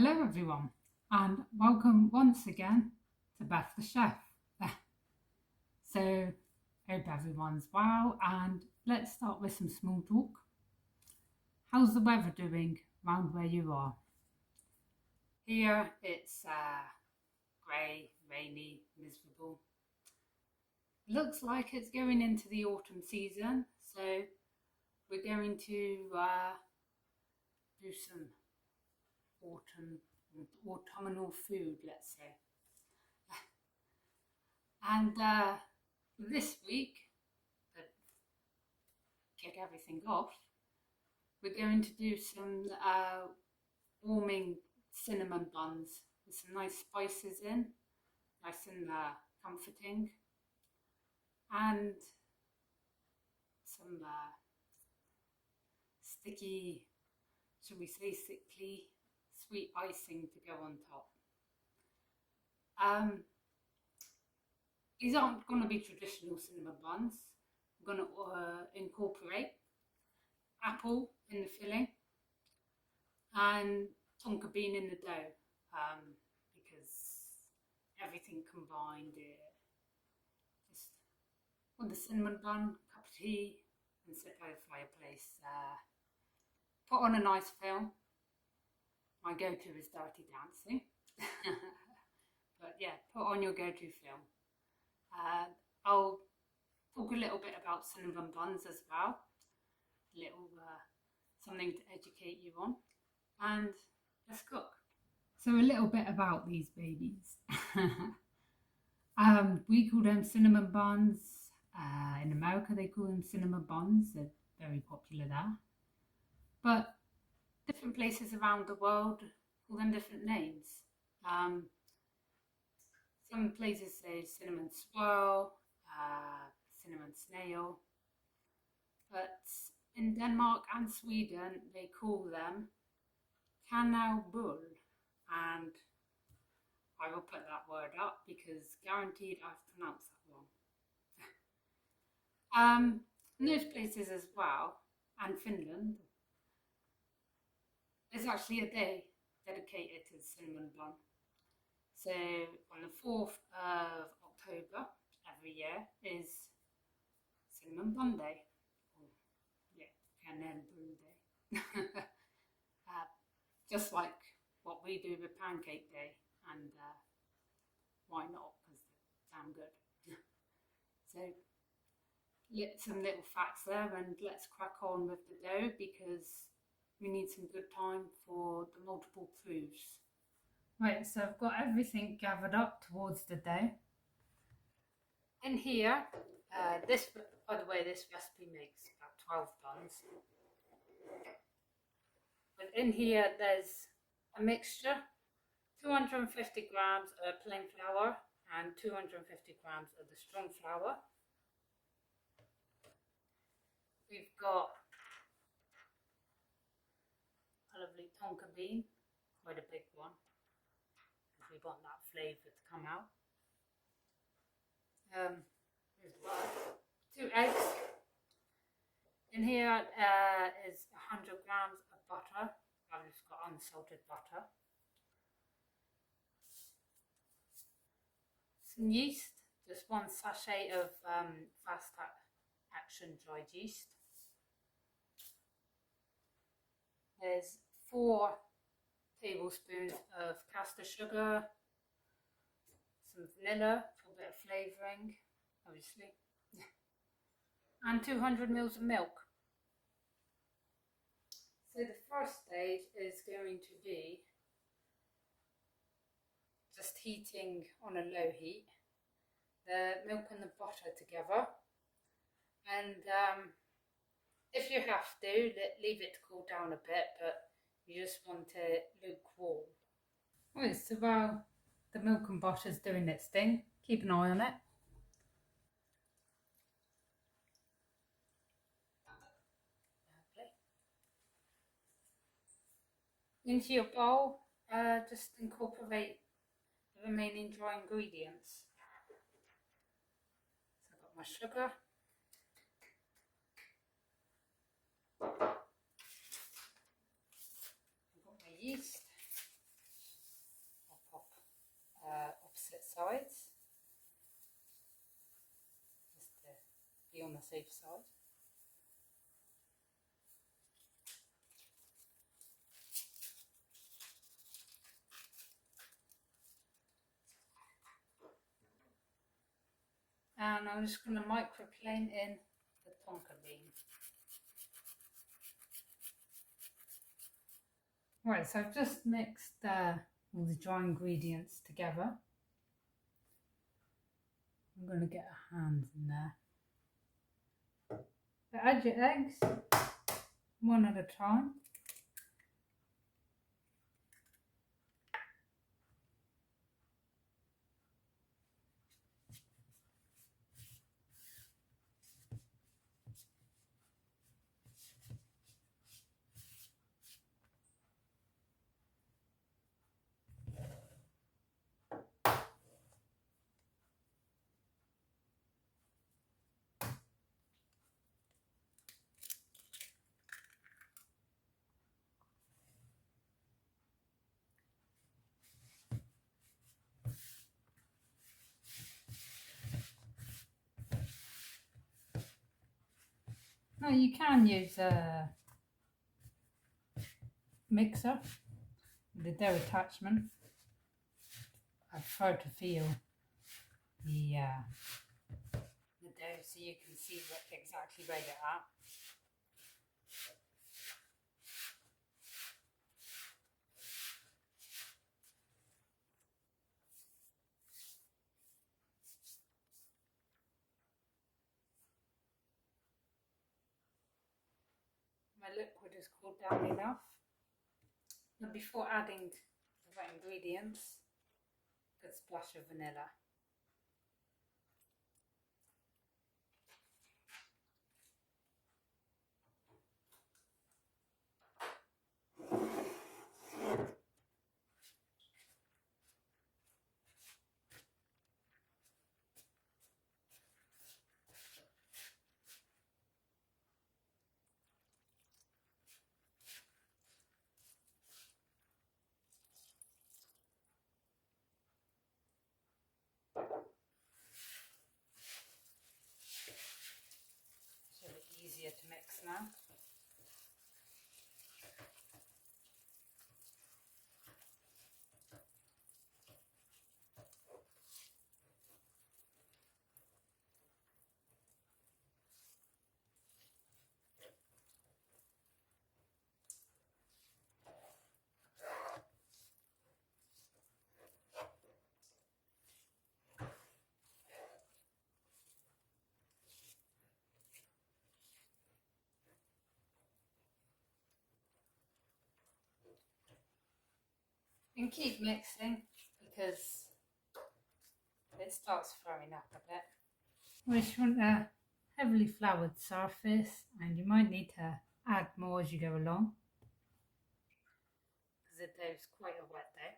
Hello everyone and welcome once again to Beth the Chef. So hope everyone's well and let's start with some small talk. How's the weather doing round where you are? Here it's grey, rainy, miserable. Looks like it's going into the autumn season, so we're going to do some autumnal food, let's say. And this week, to kick everything off, we're going to do some warming cinnamon buns with some nice spices in, nice and comforting, and some sticky, shall we say, sickly sweet icing to go on top. These aren't going to be traditional cinnamon buns. We're going to incorporate apple in the filling and Tonka Bean in the dough, because everything combined, just want the cinnamon bun, cup of tea, and sit by the fireplace. Put on a nice film. My go-to is Dirty Dancing. But yeah, put on your go-to film. I'll talk a little bit about cinnamon buns as well. Little something to educate you on. And let's cook. So a little bit about these babies. We call them cinnamon buns. In America they call them cinnamon buns. They're very popular there. But different places around the world call them different names. Some places say cinnamon swirl, cinnamon snail, but in Denmark and Sweden they call them kanelbull, and I will put that word up because guaranteed I've pronounced that wrong. In those places as well, and Finland, there's actually a day dedicated to the cinnamon bun. So on the 4th of October every year is Cinnamon Bun Day. Or, yeah, Kanelbull Day. Just like what we do with Pancake Day, and why not? Because they're damn good. So some little facts there, and let's crack on with the dough because we need some good time for the multiple proofs. Right, so I've got everything gathered up towards the dough. In here, by the way, this recipe makes about 12 buns. But in here, there's a mixture, 250 grams of plain flour and 250 grams of the strong flour. We've got a lovely Tonka bean, quite a big one. We want that flavour to come out. There's 2 eggs. In here is 100 grams of butter. I've just got unsalted butter. Some yeast, just 1 sachet of fast action dried yeast. There's 4 tablespoons of caster sugar, some vanilla for a bit of flavouring, obviously, and 200 ml of milk. So the first stage is going to be just heating on a low heat the milk and the butter together, and if you have to, leave it to cool down a bit, but you just want it lukewarm. Right, so while the milk and butter's doing its thing, keep an eye on it. Lovely. Into your bowl, just incorporate the remaining dry ingredients. So I've got my sugar. I've got my yeast. the safe side. And I'm just going to microplane in the Tonka bean. Right, so I've just mixed all the dry ingredients together. I'm going to get a hand in there. But add your eggs one at a time. Now you can use a mixer with the dough attachment. I prefer to feel the dough so you can see exactly where you're at. My liquid is cooled down enough. And before adding the wet ingredients, a good splash of vanilla. It's a bit easier to mix now. And keep mixing because it starts throwing up a bit. We just want a heavily floured surface, and you might need to add more as you go along because the dough's quite a wet dough.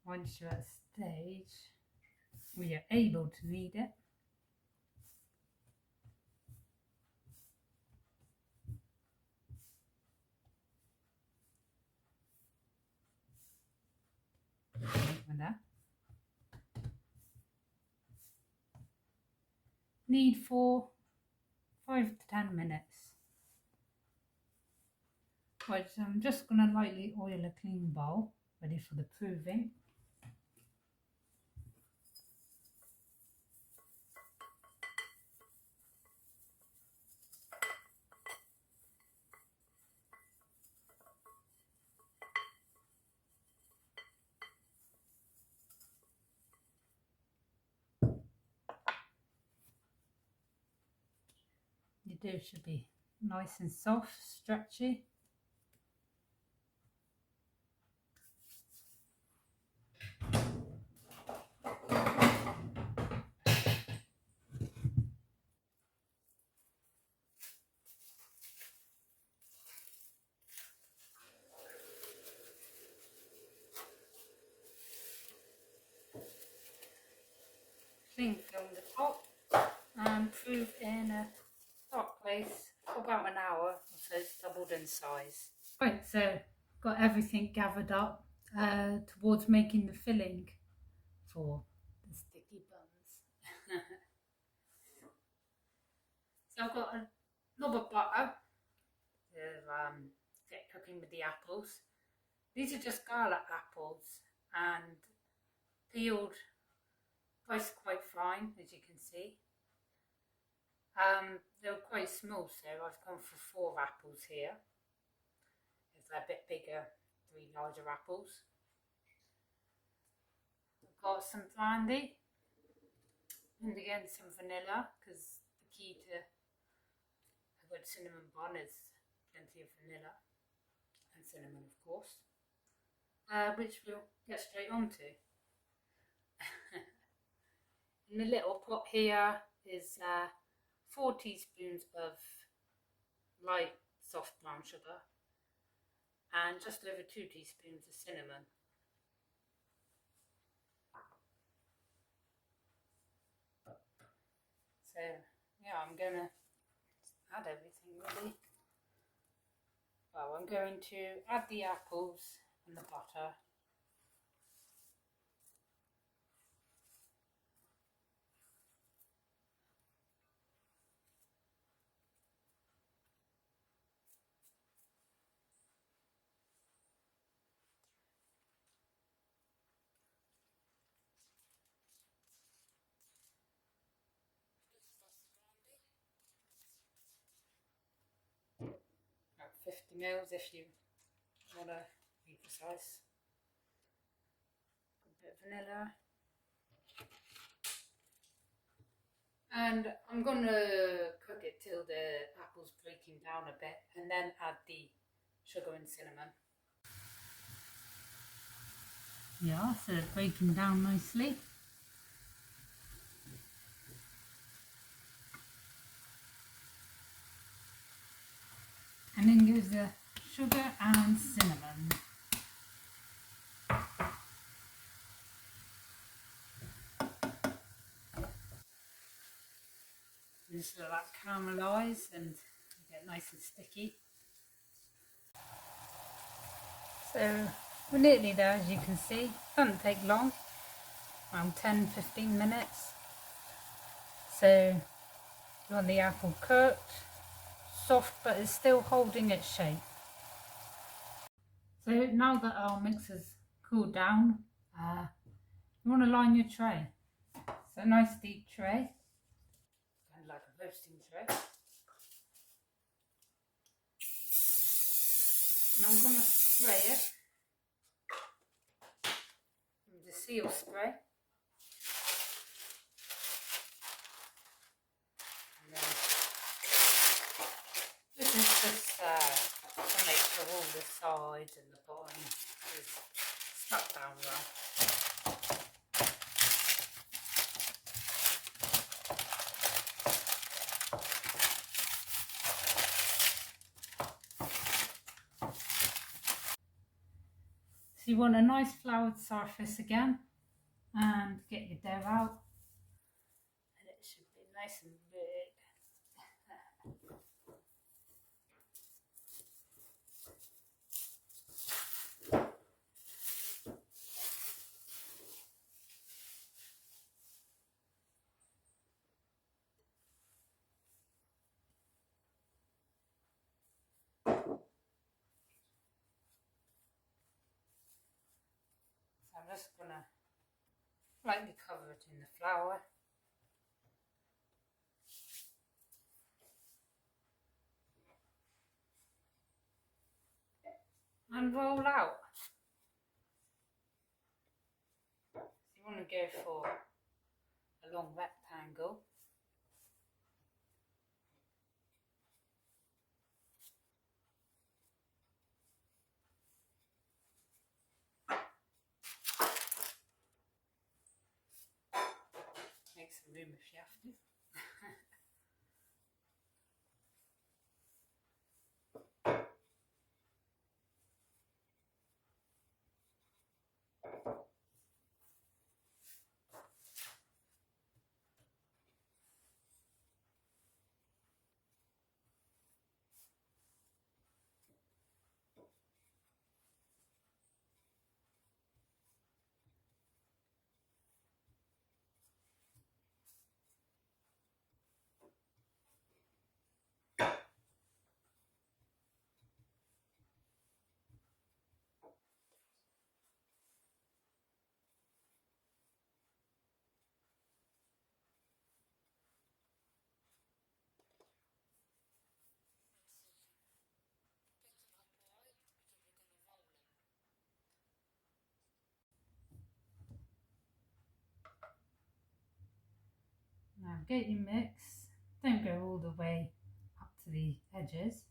Once you're at a stage where you're able to knead it, like that. Knead for 5 to 10 minutes. Right, so I'm just going to lightly oil a clean bowl, ready for the proving. do should be nice and soft, stretchy. Clean film the top and prove in a dark place for about an hour, so it's doubled in size. Right, so got everything gathered up towards making the filling for the sticky buns. So I've got a knob of butter to get cooking with the apples. These are just garlic apples and peeled, sliced quite fine, as you can see. They were quite small, so I've gone for 4 apples here. If they're a bit bigger, 3 larger apples. I've got some brandy and again some vanilla, because the key to a good cinnamon bun is plenty of vanilla and cinnamon, of course, which we'll get straight on to. In the little pot here is 4 teaspoons of light soft brown sugar and just over 2 teaspoons of cinnamon. So yeah, I'm going to add everything really. Well, I'm going to add the apples and the butter. About 50 mils if you want to be precise. A bit of vanilla. And I'm going to cook it till the apple's breaking down a bit and then add the sugar and cinnamon. Yeah, so it's breaking down nicely. And then use the sugar and cinnamon. Just so that caramelise and get nice and sticky. So we're nearly there, as you can see. Doesn't take long, around 10-15 minutes. So you want the apple cooked, soft but it's still holding its shape. So now that our mix has cooled down, you want to line your tray. So a nice deep tray, kind of like a roasting tray. And I'm going to spray it with the seal spray. And then this is just to make sure all the sides and the bottom is stuck down well. So you want a nice floured surface again, and get your dough out, and it should be nice and big. So I'm just going to lightly cover it in the flour. And roll out. So you want to go for a long rectangle. the room if you have to. Now get your mix, don't go all the way up to the edges.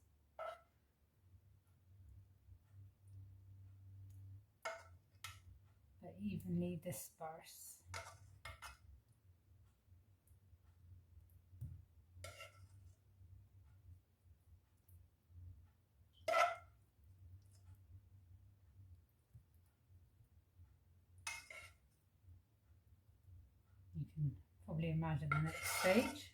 But evenly disperse. You can probably imagine the next stage.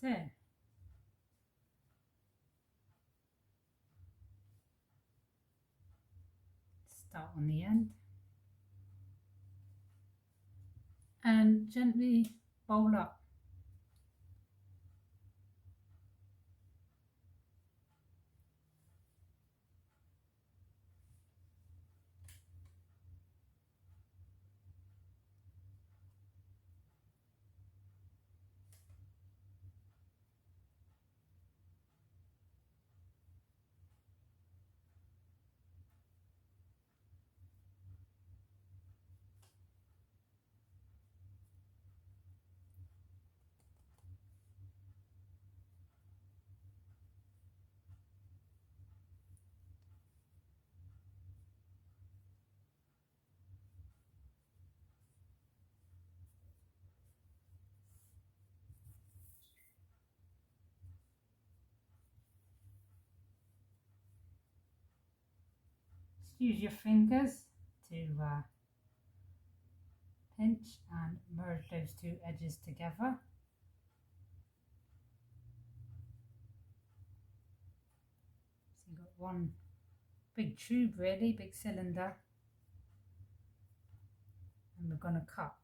So, start on the end and gently bowl up. Just use your fingers to pinch and merge those two edges together. So you've got one big tube, really, big cylinder, and we're going to cut.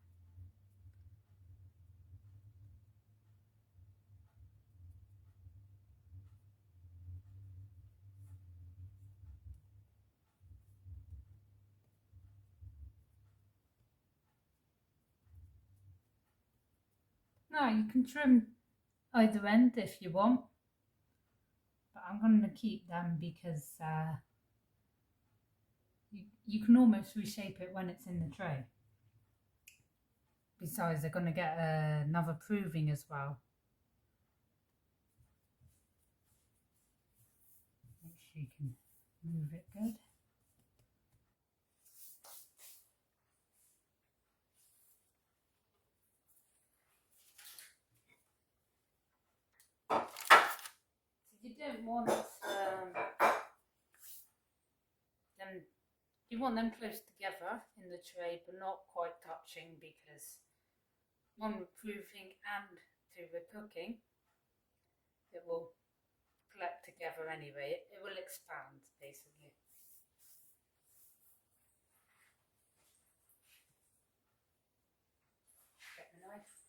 Now you can trim either end if you want, but I'm going to keep them because you can almost reshape it when it's in the tray. Besides, they're going to get another proving as well. Make sure you can move it good. So you don't want You want them close together in the tray, but not quite touching, because when we're proofing and through the cooking, it will collect together anyway. It will expand, basically. Get the knife.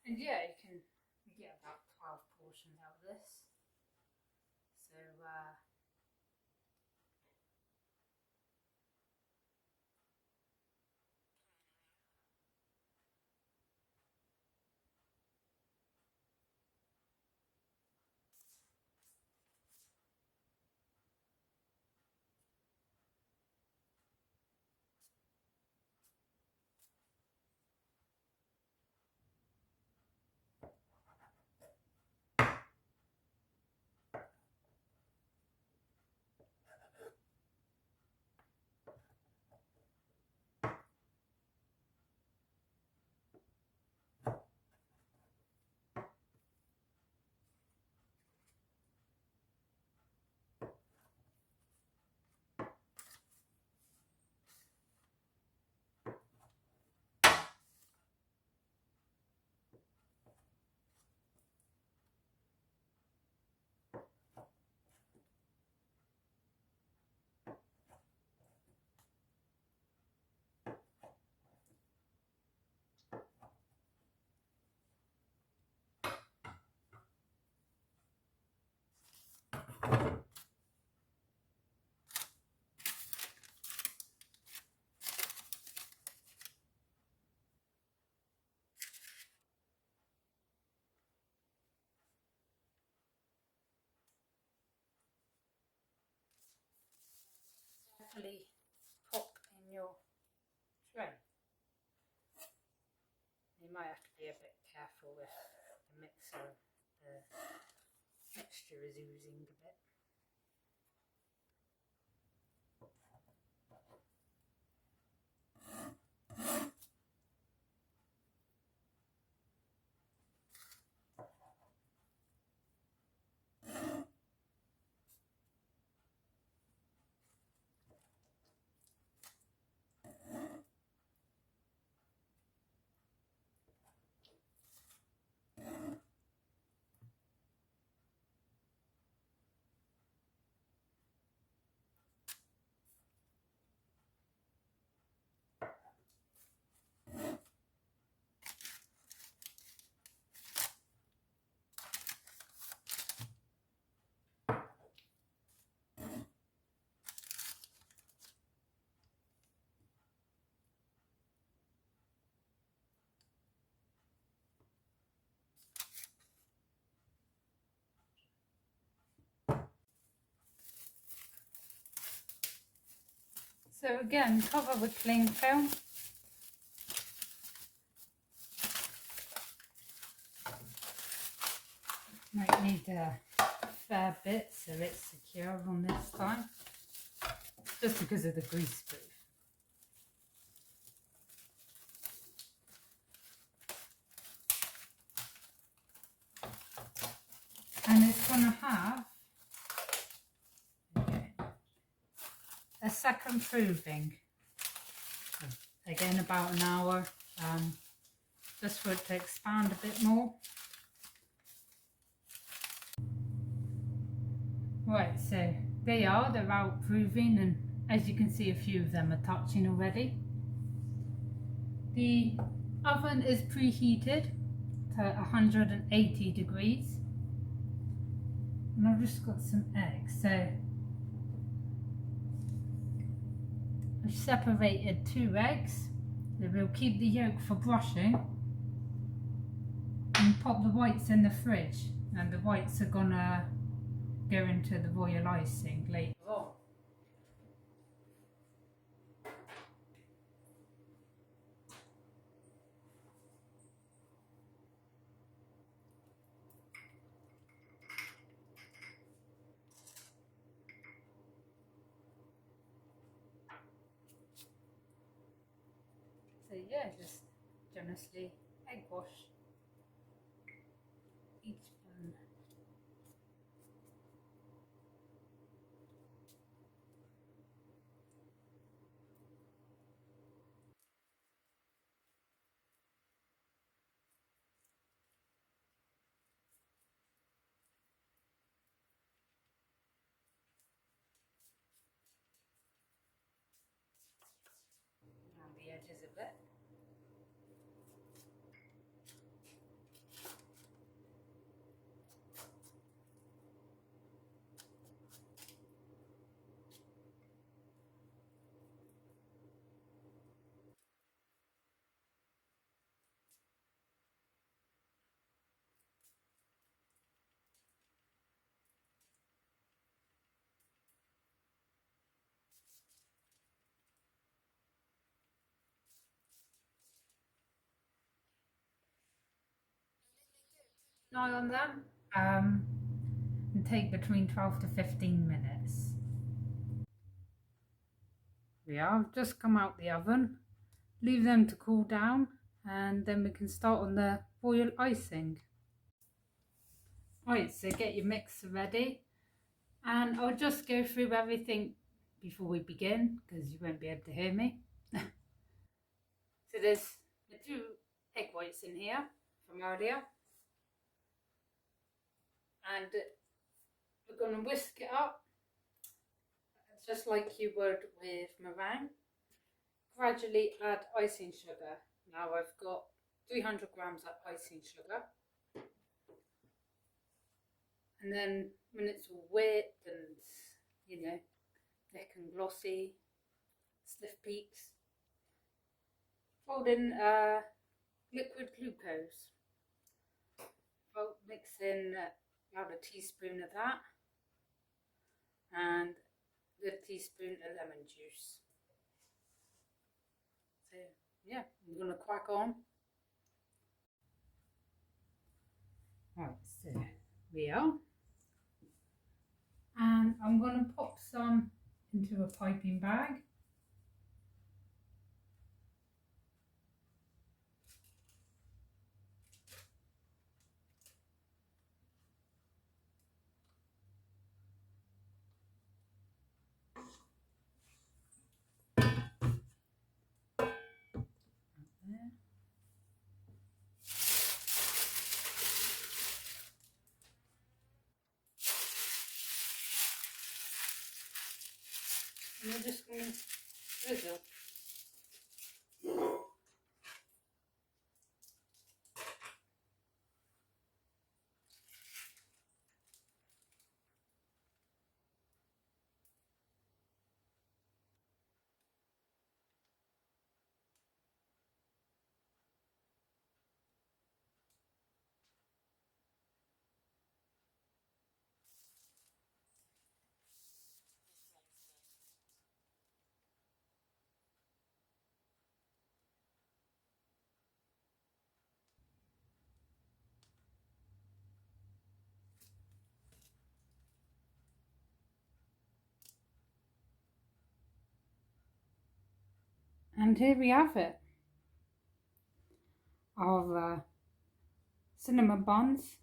And yeah, you get about 12 portions out of this. So, carefully pop in your tray. You might have to be a bit careful with the mixer. The mixture is oozing a bit. So again, cover with cling film. Might need a fair bit so it's secure on this time, just because of the grease proof. And it's going to have a second proving, again about an hour, just for it to expand a bit more. Right, so they're out proving, and as you can see, a few of them are touching already. The oven is preheated to 180 degrees, and I've just got some eggs. So I've separated 2 eggs. So we'll keep the yolk for brushing and pop the whites in the fridge, and the whites are gonna go into the royal icing later on. So yeah, just generously egg wash each bun. edges of it. Eye on them and take between 12 to 15 minutes. We are just come out the oven, leave them to cool down, and then we can start on the royal icing. Right, so get your mixer ready, and I'll just go through everything before we begin because you won't be able to hear me. So there's the 2 egg whites in here from earlier, and we're going to whisk it up just like you would with meringue. Gradually add icing sugar. Now I've got 300 grams of icing sugar, and then when it's all wet and thick and glossy, stiff peaks, fold in liquid glucose. Mix in about a teaspoon of that and a teaspoon of lemon juice. So yeah, I'm going to crack on. Right, so we are. And I'm going to pop some into a piping bag. And we're just going to drizzle. And here we have it. Our cinnamon buns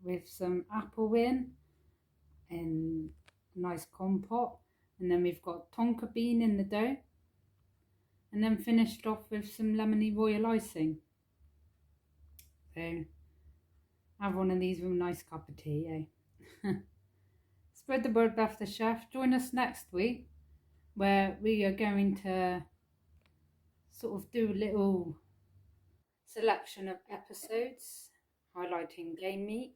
with some apple in nice compote, and then we've got tonka bean in the dough, and then finished off with some lemony royal icing. So have one of these with a nice cup of tea, eh? Spread the word about the chef. Join us next week where we are going to sort of do a little selection of episodes highlighting game meat.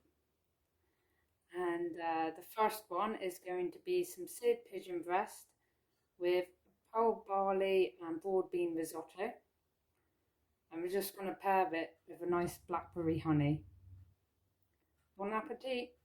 And the first one is going to be some seared pigeon breast with pearl barley and broad bean risotto. And we're just going to pair it with a nice blackberry honey. Bon appetit!